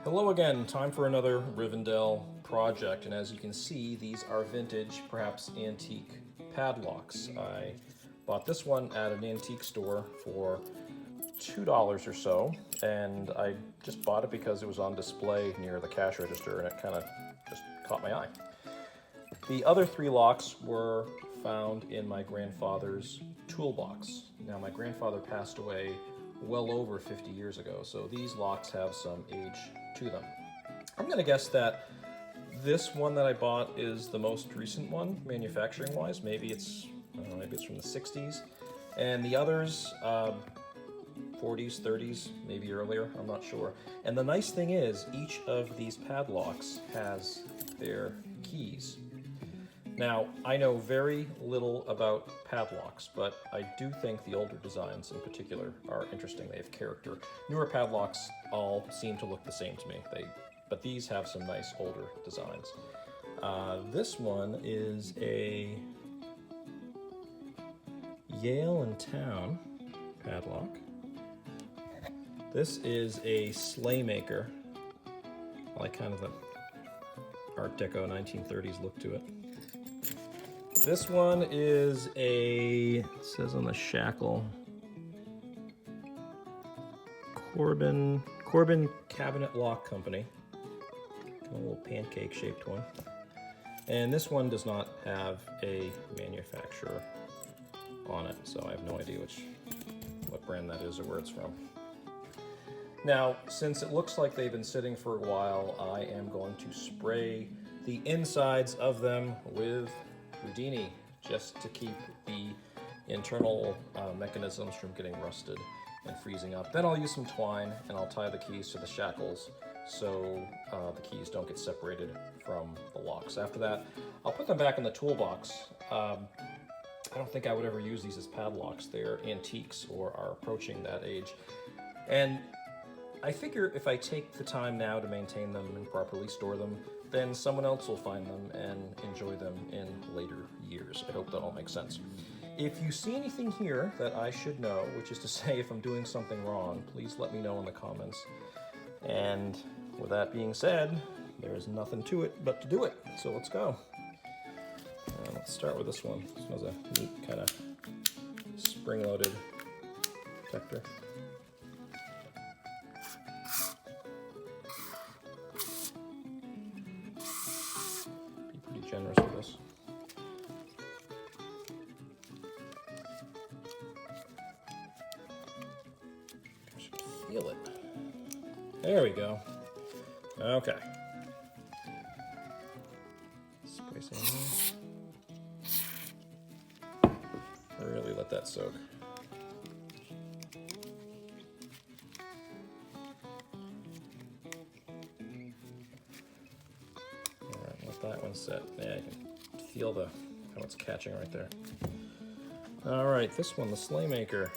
Hello again, time for another Rivendell project, and as you can see, these are vintage, perhaps antique padlocks. I bought this one at an antique store for $2 or so, and I just bought it because it was on display near the cash register and it kind of just caught my eye. The other three locks were found in my grandfather's toolbox. Now, my grandfather passed away well over 50 years ago, so these locks have some age to them. I'm gonna guess that this one that I bought is the most recent one, manufacturing wise. Maybe it's, I don't know, maybe it's from the 60s. And the others, 40s, 30s, maybe earlier, I'm not sure. And the nice thing is, each of these padlocks has their keys. Now, I know very little about padlocks, but I do think the older designs in particular are interesting. They have character. Newer padlocks all seem to look the same to me, but these have some nice older designs. This one is a Yale and Towne padlock. This is a Slaymaker. I like kind of the Art Deco 1930s look to it. This one is it says on the shackle, Corbin Cabinet Company. A little pancake shaped one. And this one does not have a manufacturer on it, so I have no idea what brand that is or where it's from. Now, since it looks like they've been sitting for a while, I am going to spray the insides of them with Houdini, just to keep the internal mechanisms from getting rusted and freezing up. Then I'll use some twine and I'll tie the keys to the shackles so the keys don't get separated from the locks. After that, I'll put them back in the toolbox. I don't think I would ever use these as padlocks. They're antiques or are approaching that age. And I figure if I take the time now to maintain them and properly store them, then someone else will find them and enjoy them in later years. I hope that all makes sense. If you see anything here that I should know, which is to say if I'm doing something wrong, please let me know in the comments. And with that being said, there's nothing to it but to do it. So let's go. Let's start with this one. This one's a neat kind of spring-loaded protector. Generous with this. I should feel it. There we go. Okay. Spray some in. Really let that soak. That one's set. Yeah, you can feel how it's catching right there. All right, this one, the Slaymaker.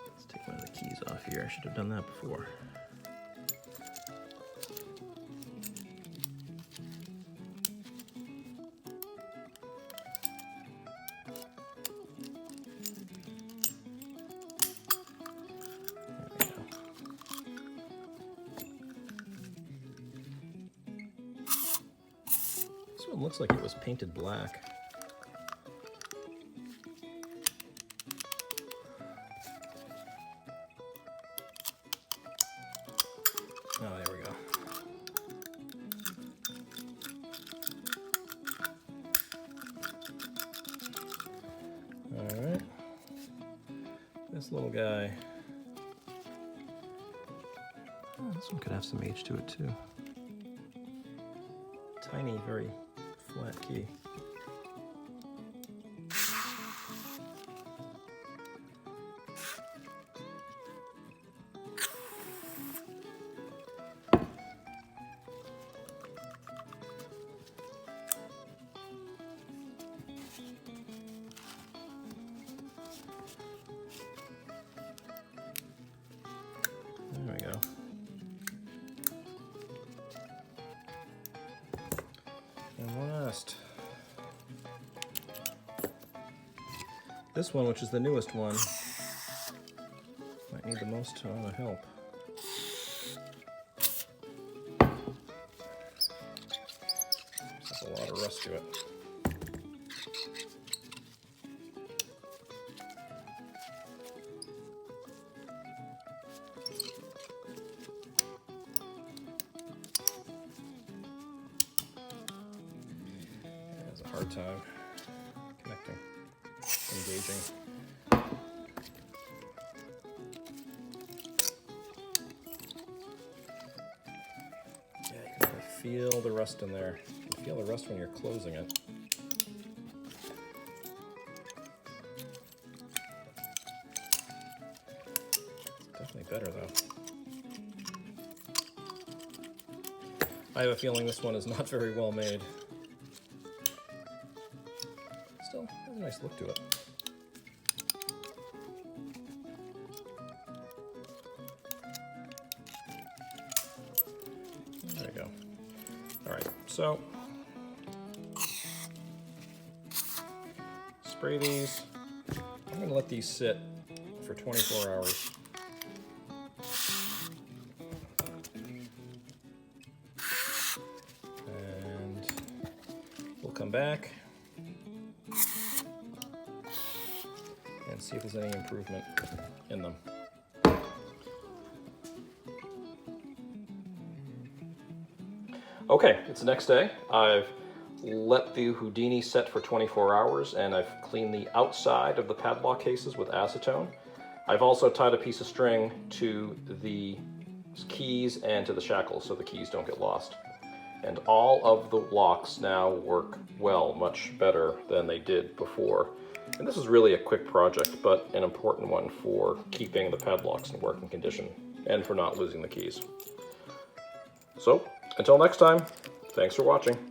Let's take one of the keys off here. I should have done that before. It looks like it was painted black. Oh, there we go. All right. This little guy. Oh, this one could have some age to it too. Tiny, very flat key. There we go. And This one, which is the newest one, might need the most amount of help. There's a lot of rust to it. It has a hard time connecting, engaging. Feel the rust in there. You can feel the rust when you're closing it. It's definitely better though. I have a feeling this one is not very well made. Still has a nice look to it. There you go. All right, so spray these. I'm going to let these sit for 24 hours. And we'll come back and see if there's any improvement in them. Okay, it's the next day. I've let the Houdini set for 24 hours and I've cleaned the outside of the padlock cases with acetone. I've also tied a piece of string to the keys and to the shackles so the keys don't get lost. And all of the locks now work well, much better than they did before. And this is really a quick project, but an important one for keeping the padlocks in working condition and for not losing the keys. So, until next time, thanks for watching.